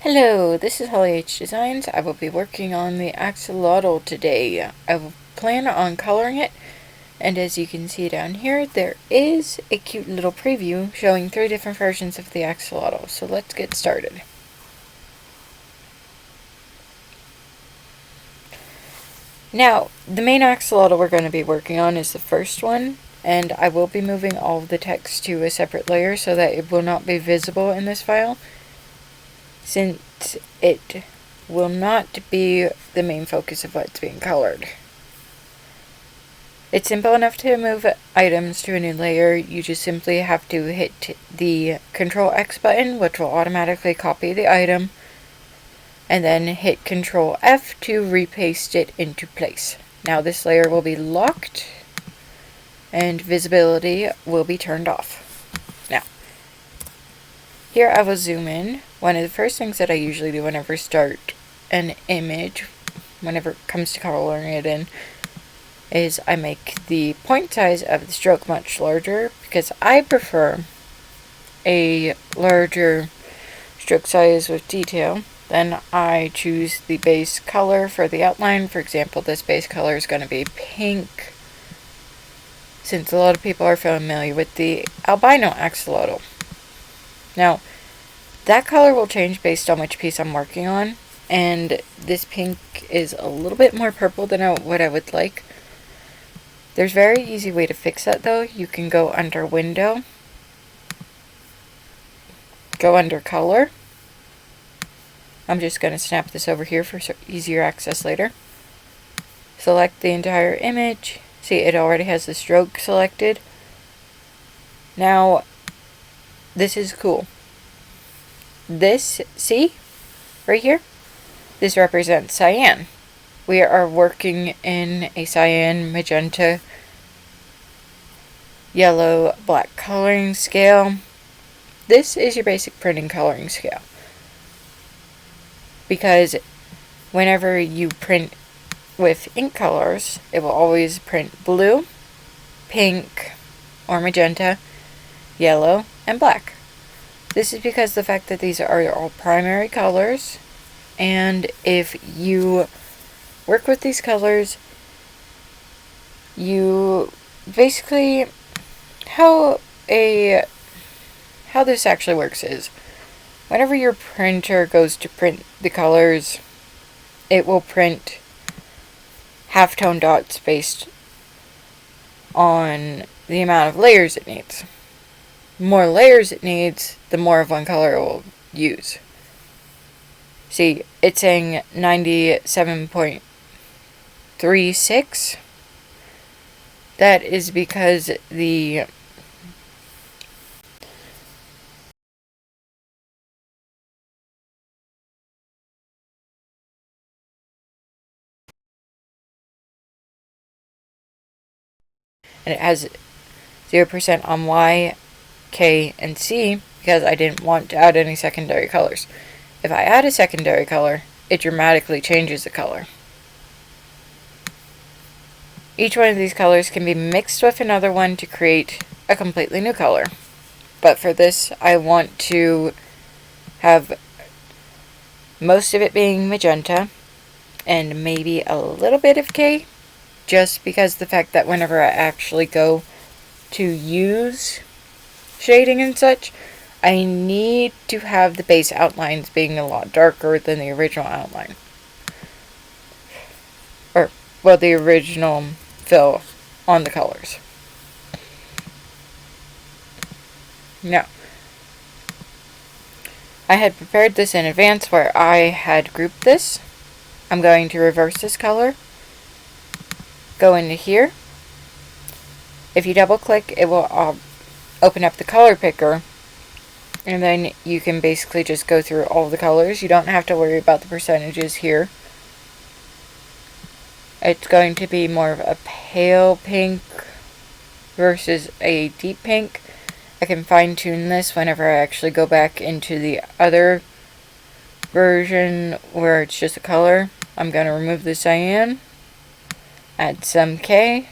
Hello, this is Holly H Designs. I will be working on the Axolotl today. I will plan on coloring it, and as you can see down here, there is a cute little preview showing 3 different versions of the Axolotl. So let's get started. Now, the main Axolotl we're going to be working on is the first one, and I will be moving all of the text to a separate layer so that it will not be visible in this file, since it will not be the main focus of what's being colored. It's simple enough to move items to a new layer. You just simply have to hit the Control X button, which will automatically copy the item, and then hit Control F to repaste it into place. Now this layer will be locked and visibility will be turned off. Now, here I will zoom in. One of the first things that I usually do whenever I start an image, whenever it comes to coloring it in, is I make the point size of the stroke much larger, because I prefer a larger stroke size with detail. Then I choose the base color for the outline. For example, this base color is going to be pink, since a lot of people are familiar with the albino axolotl. Now, that color will change based on which piece I'm working on, and this pink is a little bit more purple than what I would like. There's a very easy way to fix that though. You can go under Window, go under Color. I'm just going to snap this over here for easier access later. Select the entire image. See, it already has the stroke selected. Now, this is cool. This, see, right here, this represents cyan. We are working in a cyan, magenta, yellow, black coloring scale. This is your basic printing coloring scale, because whenever you print with ink colors, it will always print blue, pink, or magenta, yellow, and black. This is because the fact that these are all primary colors, and if you work with these colors, you basically, how this actually works is, whenever your printer goes to print the colors, it will print halftone dots based on the amount of layers it needs. The more layers it needs, the more of one color it will use. See, it's saying 97.36. That is because it has 0% on Y, K, and C, because I didn't want to add any secondary colors. If I add a secondary color, it dramatically changes the color. Each one of these colors can be mixed with another one to create a completely new color. But for this, I want to have most of it being magenta and maybe a little bit of K, just because the fact that whenever I actually go to use shading and such, I need to have the base outlines being a lot darker than the original outline. Well, the original fill on the colors. Now, I had prepared this in advance where I had grouped this. I'm going to reverse this color. Go into here. If you double click, it will open up the color picker, and then you can basically just go through all the colors. You don't have to worry about the percentages here. It's going to be more of a pale pink versus a deep pink. I can fine tune this whenever I actually go back into the other version where it's just a color. I'm going to remove the cyan, add some K,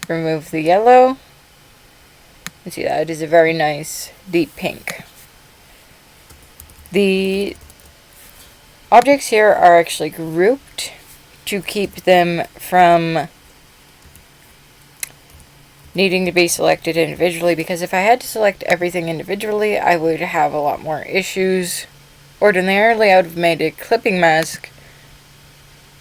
remove the yellow. You see that it is a very nice deep pink. The Objects here are actually grouped to keep them from needing to be selected individually, because if I had to select everything individually, I would have a lot more issues. Ordinarily, I would have made a clipping mask,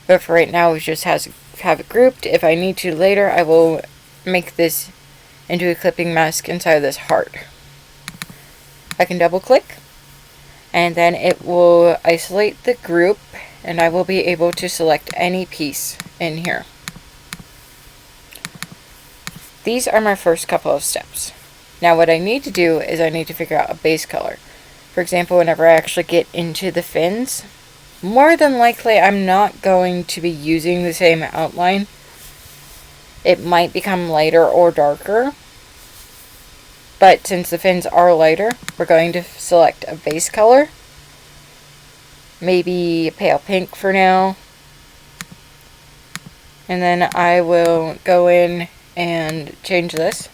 but for right now, we just have it grouped. If I need to later, I will make this into a clipping mask inside of this heart. I can double click, and then it will isolate the group, and I will be able to select any piece in here. These are my first couple of steps. Now what I need to do is I need to figure out a base color. For example, whenever I actually get into the fins, more than likely I'm not going to be using the same outline. It might become lighter or darker, but since the fins are lighter, we're going to select a base color. Maybe a pale pink for now. And then I will go in and change this,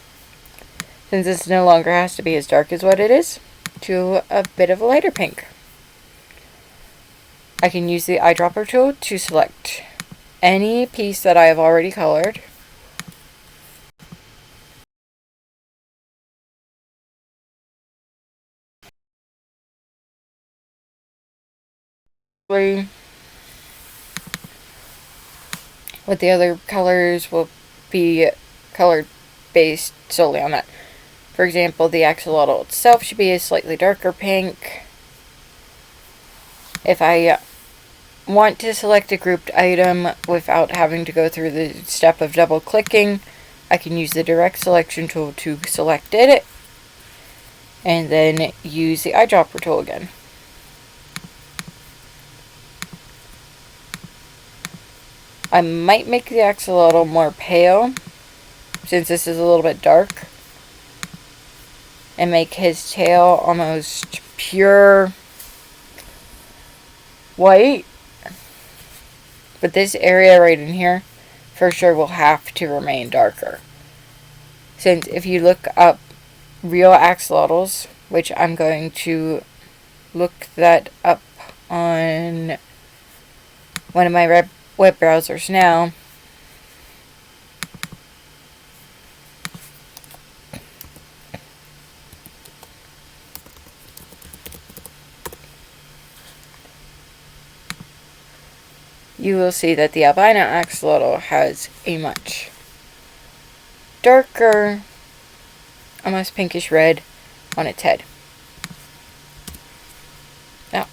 since this no longer has to be as dark as what it is, to a bit of a lighter pink. I can use the eyedropper tool to select any piece that I have already colored. With the other colors will be colored based solely on that. For example, the axolotl itself should be a slightly darker pink. If I want to select a grouped item without having to go through the step of double clicking, I can use the direct selection tool to select it, and then use the eyedropper tool again. I might make the axolotl more pale, since this is a little bit dark, and make his tail almost pure white. But this area right in here, for sure, will have to remain darker. Since if you look up real axolotls, which I'm going to look that up on one of my web browsers now. You will see that the albino axolotl has a much darker, almost pinkish red on its head. Now,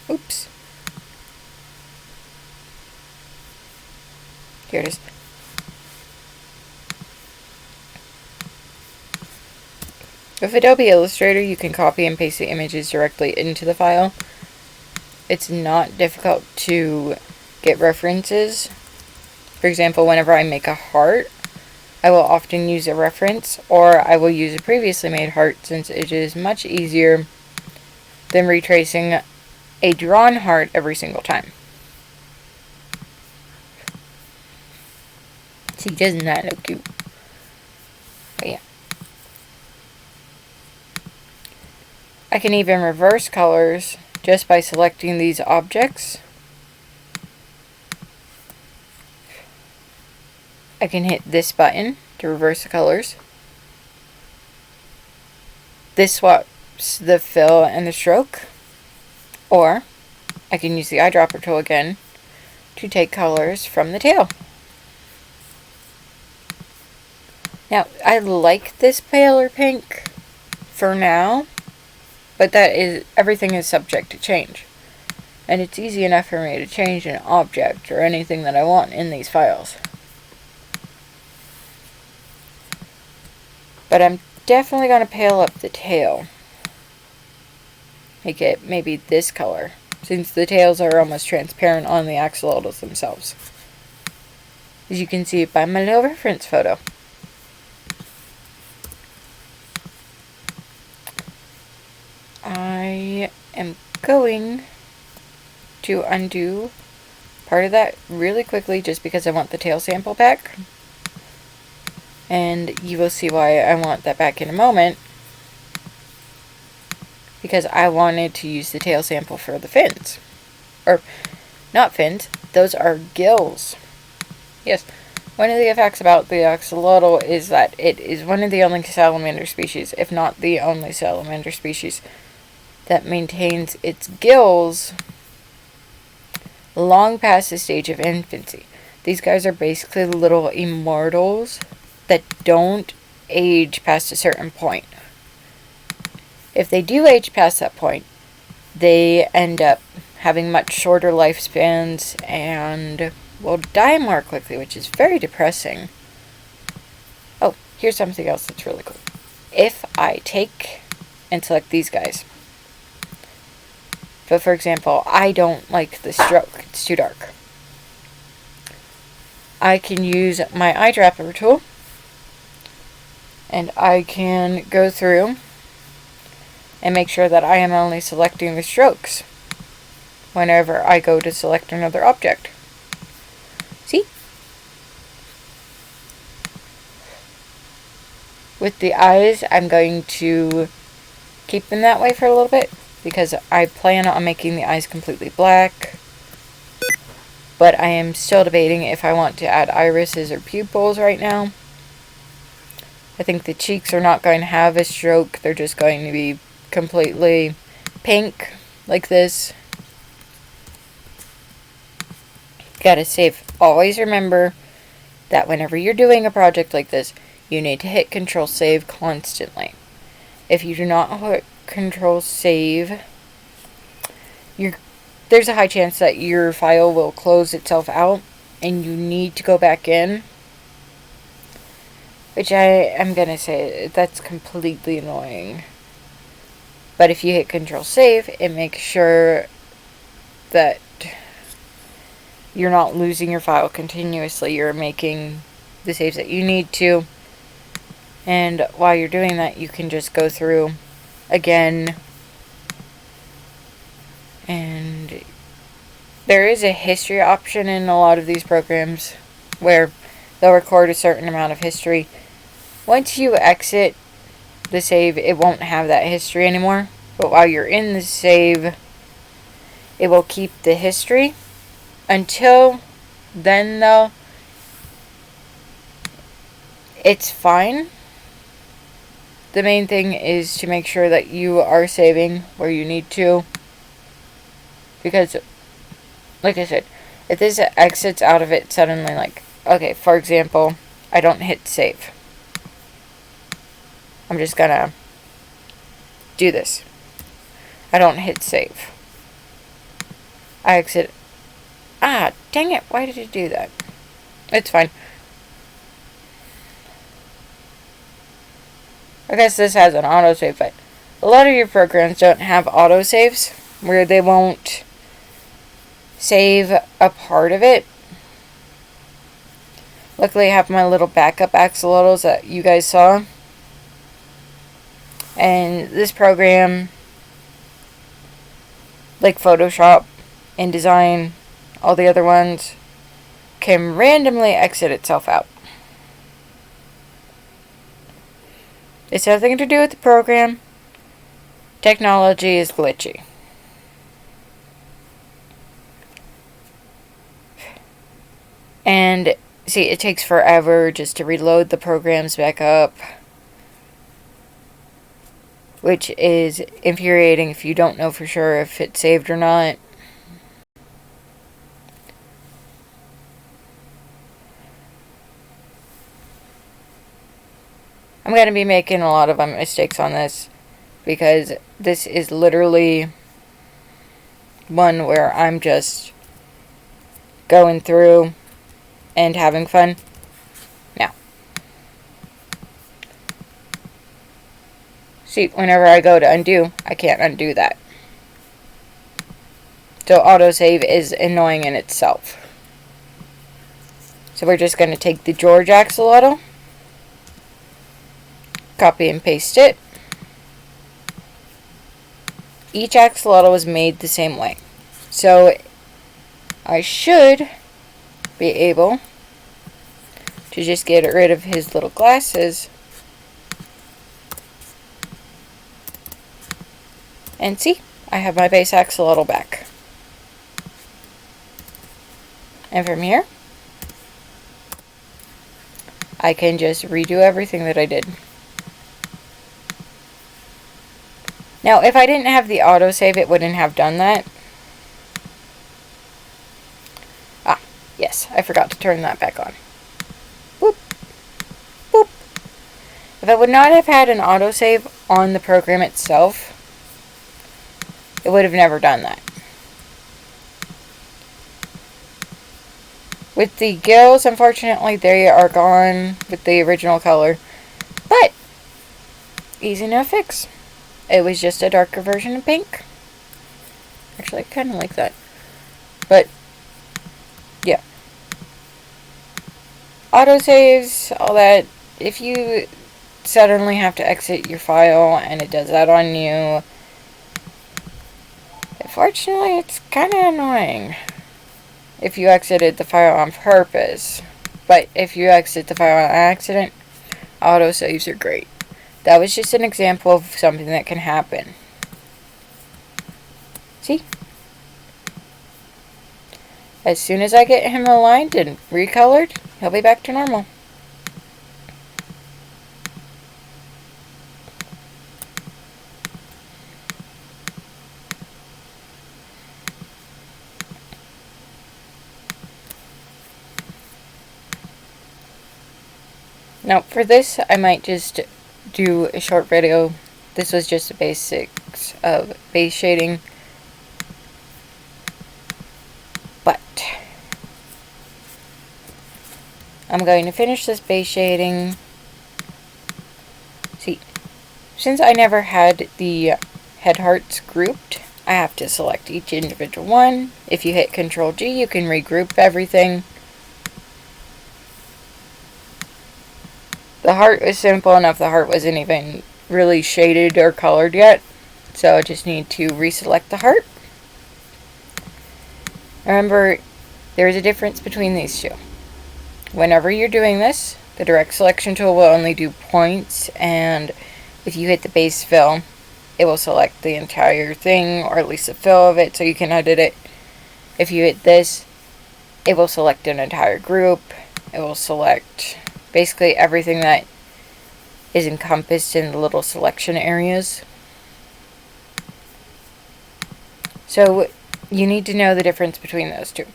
oops. Here it is. With Adobe Illustrator, you can copy and paste the images directly into the file. It's not difficult to get references. For example, whenever I make a heart, I will often use a reference, or I will use a previously made heart, since it is much easier than retracing a drawn heart every single time. See, doesn't that look cute? But yeah. I can even reverse colors just by selecting these objects. I can hit this button to reverse the colors. This swaps the fill and the stroke. Or I can use the eyedropper tool again to take colors from the tail. Now, I like this paler pink for now, but everything is subject to change. And it's easy enough for me to change an object or anything that I want in these files. But I'm definitely going to pale up the tail. Make it maybe this color, since the tails are almost transparent on the axolotls themselves. As you can see by my little reference photo. I am going to undo part of that really quickly just because I want the tail sample back. And you will see why I want that back in a moment. Because I wanted to use the tail sample for the fins. or not fins, those are gills. Yes, one of the facts about the axolotl is that it is one of the only salamander species, if not the only salamander species, that maintains its gills long past the stage of infancy. These guys are basically little immortals that don't age past a certain point. If they do age past that point, they end up having much shorter lifespans and will die more quickly, which is very depressing. Oh, here's something else that's really cool. If I take and select these guys, but for example, I don't like the stroke, it's too dark, I can use my eyedropper tool and I can go through and make sure that I am only selecting the strokes whenever I go to select another object. See? With the eyes, I'm going to keep them that way for a little bit because I plan on making the eyes completely black. But I am still debating if I want to add irises or pupils right now. I think the cheeks are not going to have a stroke. They're just going to be completely pink, like this. Gotta save. Always remember that whenever you're doing a project like this, you need to hit Control Save constantly. If you do not hit Control Save, there's a high chance that your file will close itself out and you need to go back in. Which I am going to say, that's completely annoying. But if you hit Control Save, it makes sure that you're not losing your file continuously. You're making the saves that you need to. And while you're doing that, you can just go through again. And there is a history option in a lot of these programs where they'll record a certain amount of history. Once you exit the save, it won't have that history anymore. But while you're in the save, it will keep the history. Until then, though, it's fine. The main thing is to make sure that you are saving where you need to. Because, like I said, if this exits out of it suddenly, like, okay, for example, I don't hit save. I'm just gonna do this. I don't hit save. I exit. Ah, dang it, why did it do that? It's fine. I guess this has an autosave, but a lot of your programs don't have autosaves, where they won't save a part of it. Luckily, I have my little backup axolotls that you guys saw. And this program, like Photoshop, InDesign, all the other ones, can randomly exit itself out. It's nothing to do with the program. Technology is glitchy. And see, it takes forever just to reload the programs back up, which is infuriating if you don't know for sure if it's saved or not. I'm going to be making a lot of mistakes on this because this is literally one where I'm just going through and having fun. Now, see, whenever I go to undo, I can't undo that. So autosave is annoying in itself. So we're just going to take the George axolotl, copy and paste it. Each axolotl was made the same way. So I should be able to just get rid of his little glasses. And see, I have my base axolotl back. And from here, I can just redo everything that I did. Now, if I didn't have the autosave, it wouldn't have done that. Ah, yes, I forgot to turn that back on. Boop. Boop. If I would not have had an autosave on the program itself, it would have never done that. With the gills, unfortunately, they are gone with the original color. But, easy enough fix. It was just a darker version of pink. Actually, I kind of like that. But, yeah. Autosaves, all that. If you suddenly have to exit your file and it does that on you, unfortunately, it's kind of annoying if you exited the file on purpose. But if you exit the file on accident, autosaves are great. That was just an example of something that can happen. See? As soon as I get him aligned and recolored, he'll be back to normal. Now, for this, I might just do a short video. This was just the basics of base shading. But I'm going to finish this base shading. See, since I never had the head hearts grouped, I have to select each individual one. If you hit Control G, you can regroup everything. The heart is simple enough. The heart wasn't even really shaded or colored yet. So I just need to reselect the heart. Remember, there is a difference between these two. Whenever you're doing this, the direct selection tool will only do points, and if you hit the base fill, it will select the entire thing, or at least a fill of it, so you can edit it. If you hit this, it will select an entire group. It will select basically everything that is encompassed in the little selection areas. So you need to know the difference between those two.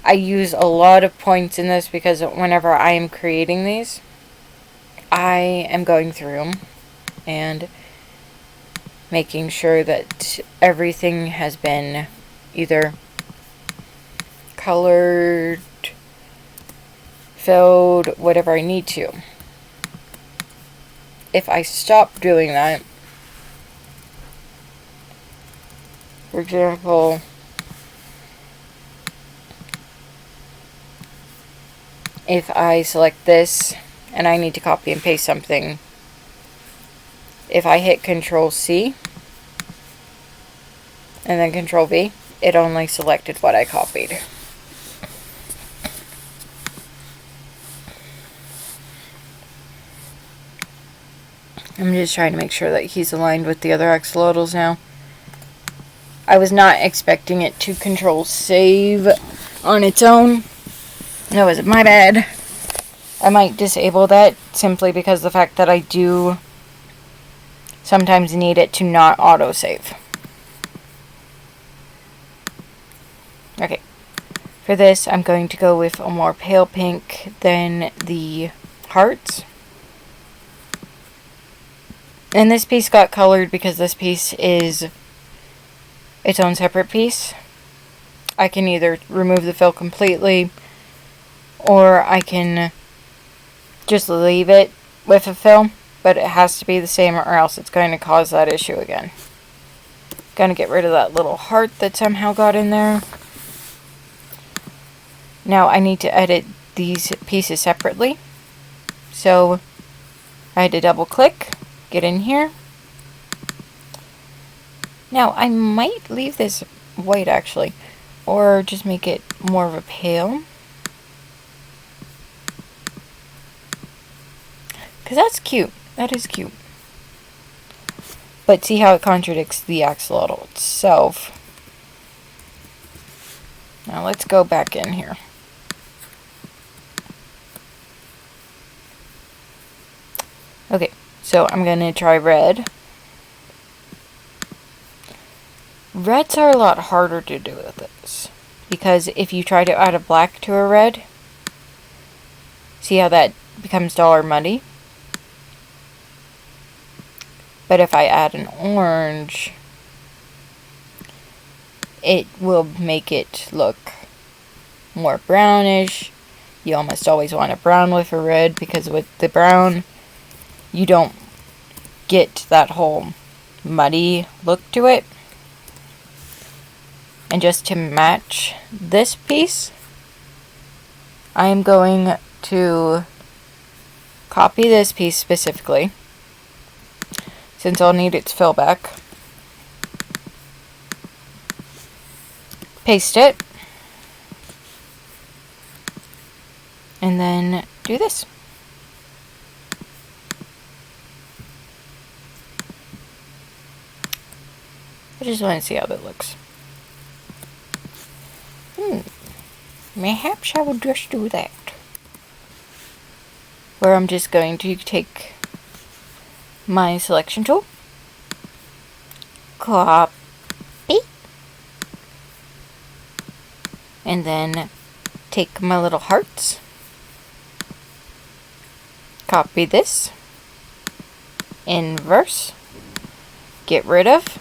I use a lot of points in this because whenever I am creating these, I am going through them and making sure that everything has been either colored, filled, whatever I need to. If I stop doing that, for example, if I select this and I need to copy and paste something, if I hit Control C and then Control V, it only selected what I copied. I'm just trying to make sure that he's aligned with the other axolotls now. I was not expecting it to Control Save on its own. That was my bad. I might disable that simply because of the fact that I do sometimes need it to not autosave. Okay. For this, I'm going to go with a more pale pink than the hearts. And this piece got colored because this piece is its own separate piece. I can either remove the fill completely, or I can just leave it with a fill, but it has to be the same or else it's going to cause that issue again. Gonna get rid of that little heart that somehow got in there. Now I need to edit these pieces separately. So I had to double click, get in here. Now I might leave this white actually, or just make it more of a pale. Because that's cute. That is cute. But see how it contradicts the axolotl itself. Now let's go back in here. Okay, so I'm going to try red. Reds are a lot harder to do with this, because if you try to add a black to a red, see how that becomes dull or muddy? But if I add an orange, it will make it look more brownish. You almost always want a brown with a red, because with the brown, you don't get that whole muddy look to it. And just to match this piece, I am going to copy this piece specifically, since I'll need its fill back. Paste it. And then do this. I just want to see how that looks. Perhaps I will just do that. Where I'm just going to take my selection tool, copy, and then take my little hearts, copy this, inverse, get rid of,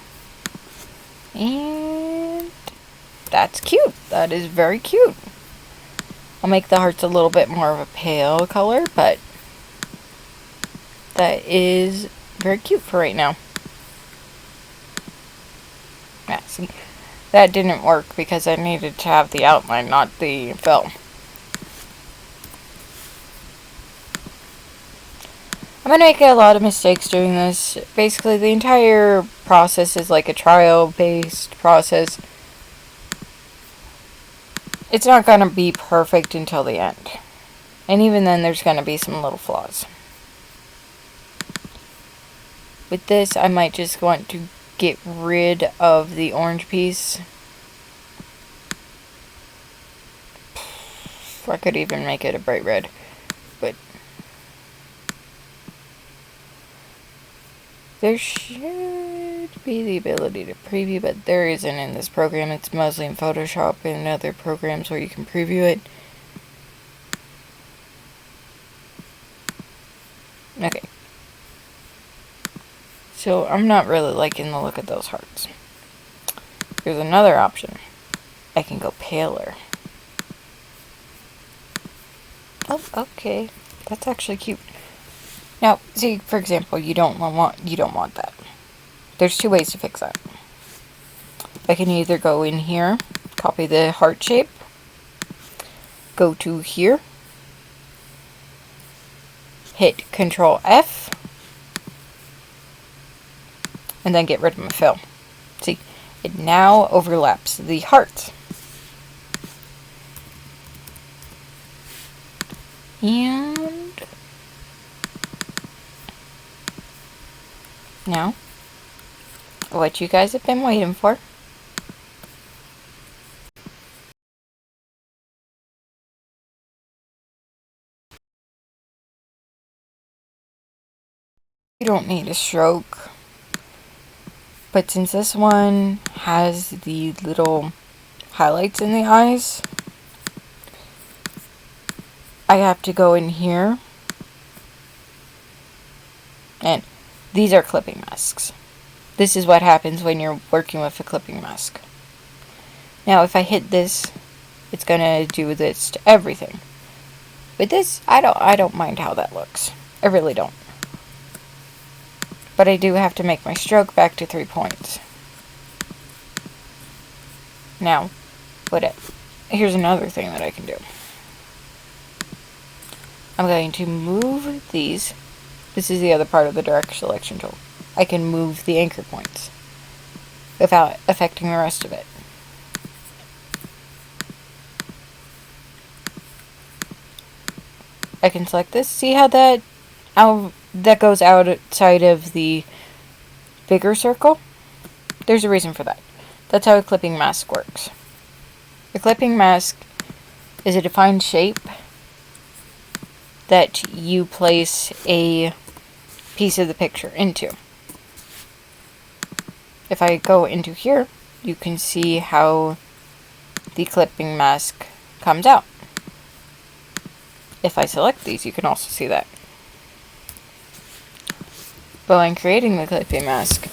and that's cute. That is very cute. I'll make the hearts a little bit more of a pale color, but that is very cute for right now. Yeah, see, that didn't work because I needed to have the outline, not the fill. I'm going to make a lot of mistakes doing this. Basically, the entire process is like a trial-based process. It's not going to be perfect until the end. And even then, there's going to be some little flaws. With this, I might just want to get rid of the orange piece. I could even make it a bright red. But there should be the ability to preview, but there isn't in this program. It's mostly in Photoshop and other programs where you can preview it. Okay. So I'm not really liking the look of those hearts. There's another option. I can go paler. Oh, okay. That's actually cute. Now, see, for example, you don't want that. There's two ways to fix that. I can either go in here, copy the heart shape, go to here, hit Control F, and then get rid of my fill. See, it now overlaps the hearts. And now, what you guys have been waiting for. You don't need a stroke. But since this one has the little highlights in the eyes, I have to go in here. And these are clipping masks. This is what happens when you're working with a clipping mask. Now if I hit this, it's gonna do this to everything. With this, I don't mind how that looks. I really don't. But I do have to make my stroke back to 3 points. Now, here's another thing that I can do. I'm going to move these. This is the other part of the direct selection tool. I can move the anchor points without affecting the rest of it. I can select this. See how that goes outside of the bigger circle? There's a reason for that. That's how a clipping mask works. The clipping mask is a defined shape that you place a piece of the picture into. If I go into here, you can see how the clipping mask comes out. If I select these, you can also see that. But when creating the clipping mask,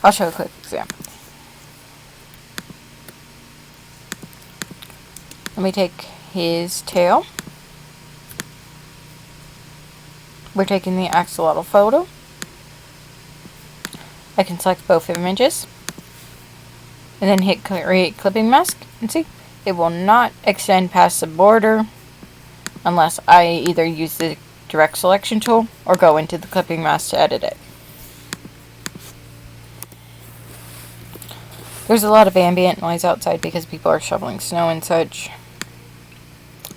I'll show a quick example. Let me take his tail. We're taking the axolotl photo. I can select both images and then hit create clipping mask, and see, it will not extend past the border unless I either use the direct selection tool or go into the clipping mask to edit it. There's a lot of ambient noise outside because people are shoveling snow and such.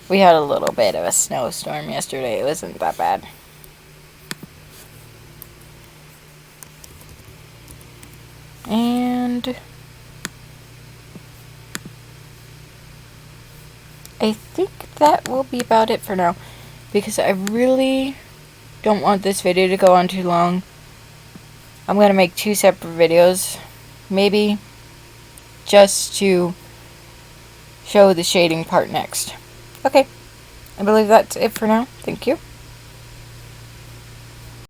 We had a little bit of a snowstorm yesterday. It wasn't that bad. And I think that will be about it for now, because I really don't want this video to go on too long. I'm going to make 2 separate videos, maybe just to show the shading part next. Okay, I believe that's it for now. Thank you.